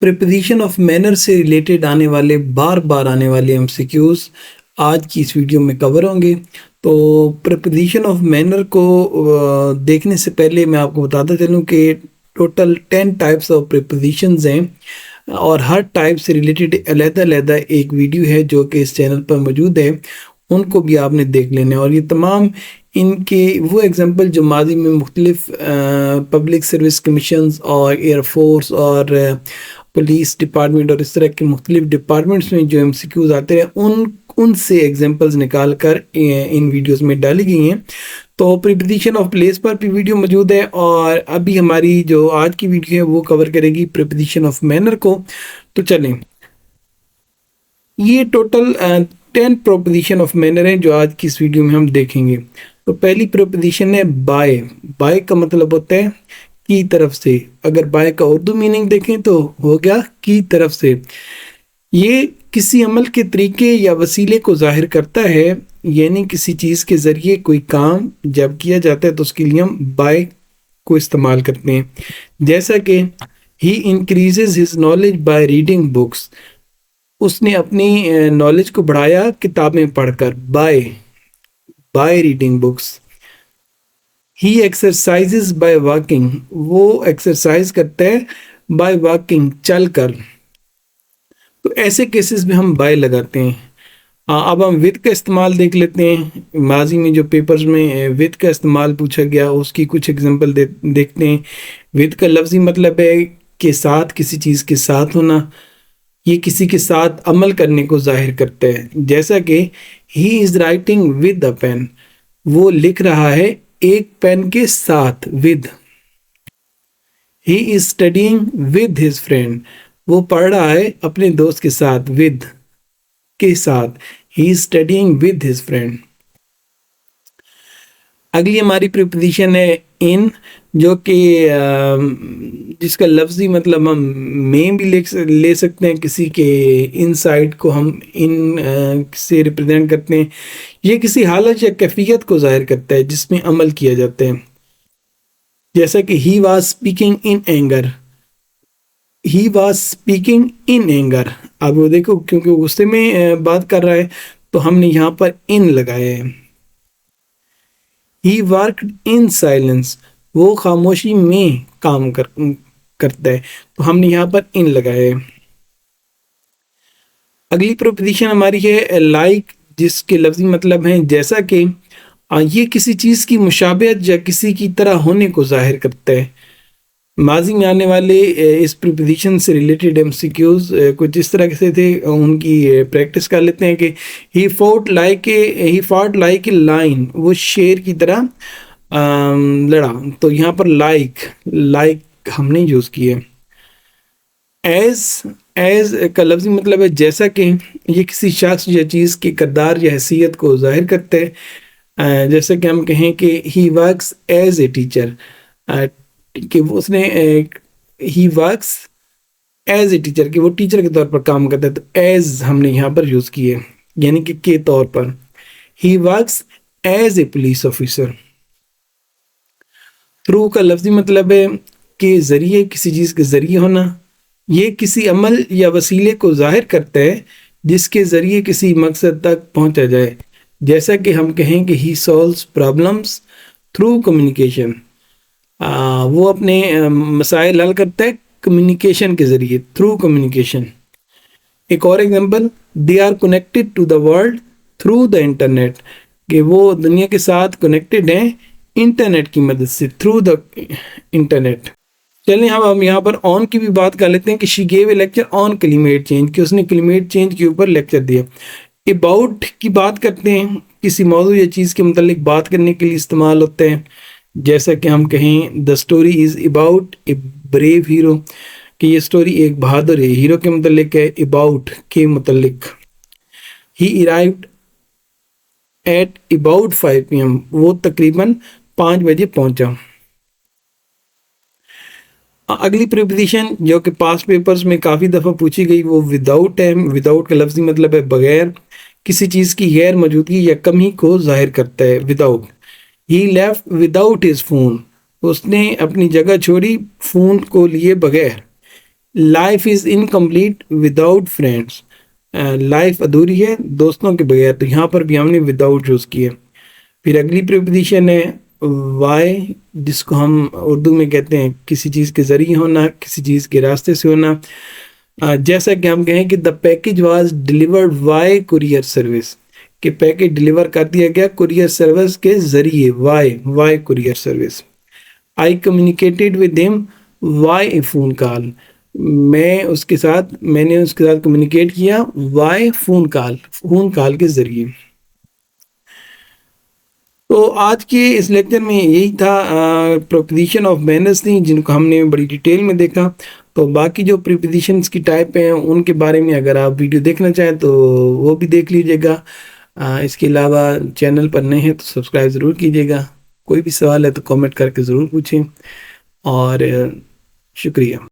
Preposition of manner से related आने वाले बार बार आने वाले एमसीक्यूज आज की इस वीडियो में कवर होंगे। तो प्रीपोजिशन ऑफ मैनर को देखने से पहले मैं आपको बताता चलूँ कि टोटल 10 टाइप्स ऑफ प्रीपोजिशंस हैं और हर टाइप से रिलेटेड अलग-अलग एक वीडियो है जो कि इस चैनल पर मौजूद है, उनको भी आपने देख लेना है। और ये तमाम इनके वो एग्जांपल जो माजी में मुख्तलिफ पब्लिक सर्विस कमीशंस और एयरफोर्स और पुलिस डिपार्टमेंट और इस तरह के मुख्तलिफ डिपार्टमेंट्स में जो एमसीक्यूज आते हैं उनसे एग्जांपल्स निकाल कर इन वीडियोस में डाली गई हैं। तो प्रीपोजिशन ऑफ प्लेस पर भी वीडियो मौजूद है और अभी हमारी जो आज की वीडियो है वो कवर करेगी प्रीपोजिशन ऑफ मैनर को। तो चलें, ये टोटल 10 प्रोपोजिशन ऑफ मैनर हैं जो आज की इस वीडियो में हम देखेंगे। तो पहली प्रोपोजिशन है बाय। बाय का मतलब होता है की तरफ से। अगर बाय का उर्दू मीनिंग देखें तो हो गया की तरफ से। ये किसी अमल के तरीके या वसीले को जाहिर करता है, यानी किसी चीज़ के ज़रिए कोई काम जब किया जाता है तो उसके लिए हम बाय को इस्तेमाल करते हैं। जैसा कि he increases his knowledge by reading books, उसने अपनी नॉलेज को बढ़ाया किताबें पढ़कर। By reading books. He exercises by walking, वो एक्सरसाइज करता है बाय वॉकिंग, चल कर। तो ऐसे केसेस में हम बाय लगाते हैं। अब हम विद का इस्तेमाल देख लेते हैं। माजी में जो पेपर्स में विद का इस्तेमाल पूछा गया उसकी कुछ एग्जांपल देखते हैं। विद का लफ्ज़ी मतलब है के साथ, किसी चीज़ के साथ होना। ये किसी के साथ अमल करने को जाहिर करता है। जैसा कि he is writing with a pen, वो लिख रहा है एक पेन के साथ, with. He is studying with his friend, वो पढ़ रहा है अपने दोस्त के साथ, विद के साथ। ही is studying with his friend. अगली हमारी प्रीपोजिशन है इन, जो कि जिसका लफ्ज़ी मतलब हम में भी ले सकते हैं। किसी के इनसाइड को हम इन से रिप्रेजेंट करते हैं। ये किसी हालत या कैफियत को जाहिर करता है जिसमें अमल किया जाता है। जैसा कि he was speaking in anger, he was speaking in anger. अब वो देखो, क्योंकि गुस्से में बात कर रहा है तो हमने यहाँ पर इन लगाया है। ही वर्कड इन साइलेंस, वो खामोशी में काम करता है तो हमने यहाँ पर इन लगाया है। अगली प्रोपोजिशन हमारी है लाइक, जिसके लफ्ज़ी मतलब हैं जैसा कि। ये किसी चीज़ की मुशाबहत या किसी की तरह होने को जाहिर करता है। माजी में आने वाले इस प्रीपोजिशन से रिलेटेड एमसीक्यूज कुछ इस तरह से थे, उनकी प्रैक्टिस कर लेते हैं कि he fought like a line, वो शेर की तरह लड़ा। तो यहाँ पर लाइक हमने यूज़ किया। एज का लफ्ज़ी मतलब है जैसा कि। ये किसी शख्स या चीज़ के किरदार या हैसियत को जाहिर करता है। जैसे कि हम कहें कि he works as a teacher, कि उसने he works as a teacher, कि वो टीचर के तौर पर काम करता है। तो एज हमने यहाँ पर यूज़ किए, यानी कि के तौर पर। He works as a police officer. Through का लफ्ज़ी मतलब है कि ज़रिए, किसी चीज़ के ज़रिए होना। ये किसी अमल या वसीले को जाहिर करता है जिसके ज़रिए किसी मकसद तक पहुँचा जाए। जैसा कि हम कहें कि ही सॉल्व्स प्रॉब्लम्स थ्रू कम्युनिकेशन, वो अपने मसाइल हल करता है कम्युनिकेशन के ज़रिए, थ्रू कम्युनिकेशन। एक और example, they are connected to the world through the internet, कि वो दुनिया के साथ कनेक्टेड हैं इंटरनेट की मदद से, थ्रू द इंटरनेट। चलिए हम यहाँ पर ऑन की भी बात कर लेते हैं कि she gave a lecture on climate change, कि उसने क्लाइमेट चेंज के ऊपर लेक्चर दिया। अबाउट की बात करते हैं, किसी मौजू या चीज़ के मुतालिक बात करने के लिए इस्तेमाल होते हैं। जैसा कि हम कहें the story is about a brave hero, कि ये स्टोरी एक बहादुर हीरो के मुतालिक है, अबाउट के मुतालिक। ही अराइव्ड एट अबाउट 5 PM, वो तकरीबन 5 बजे पहुंचा। अगली प्रीपोजिशन जो कि पास्ट पेपर्स में काफ़ी दफ़ा पूछी गई वो विदाउट है। विदाउट का लफ्ज़ी मतलब है बगैर, किसी चीज़ की गैर मौजूदगी या कमी को जाहिर करता है, विदाउट। ही लेफ्ट विदाउट हिज फ़ोन, उसने अपनी जगह छोड़ी फ़ोन को लिए बगैर। Life is incomplete without friends, life ادھوری ہے دوستوں کے بغیر، تو یہاں پر بھی ہم نے وداؤٹ یوز کیا. پھر اگلی پریپوزیشن ہے وائی، جس کو ہم اردو میں کہتے ہیں کسی چیز کے ذریعے ہونا، کسی چیز کے راستے سے ہونا. جیسا کہ ہم کہیں کہ the package was delivered via courier service, کہ پیکج ڈیلیور کر دیا گیا کوریئر سروس کے ذریعے، via courier service. I communicated with him via a phone call, میں نے اس کے ساتھ کمیونیکیٹ کیا وائی فون کال کے ذریعے. تو آج کے اس لیکچر میں یہی تھا، پریپوزیشن آف مینرز تھیں جن کو ہم نے بڑی ڈیٹیل میں دیکھا. تو باقی جو پریپوزیشنز کی ٹائپ ہیں ان کے بارے میں اگر آپ ویڈیو دیکھنا چاہیں تو وہ بھی دیکھ لیجیے گا. اس کے علاوہ چینل پر نئے ہیں تو سبسکرائب ضرور کیجیے گا. کوئی بھی سوال ہے تو کامنٹ کر کے ضرور پوچھیں، اور شکریہ.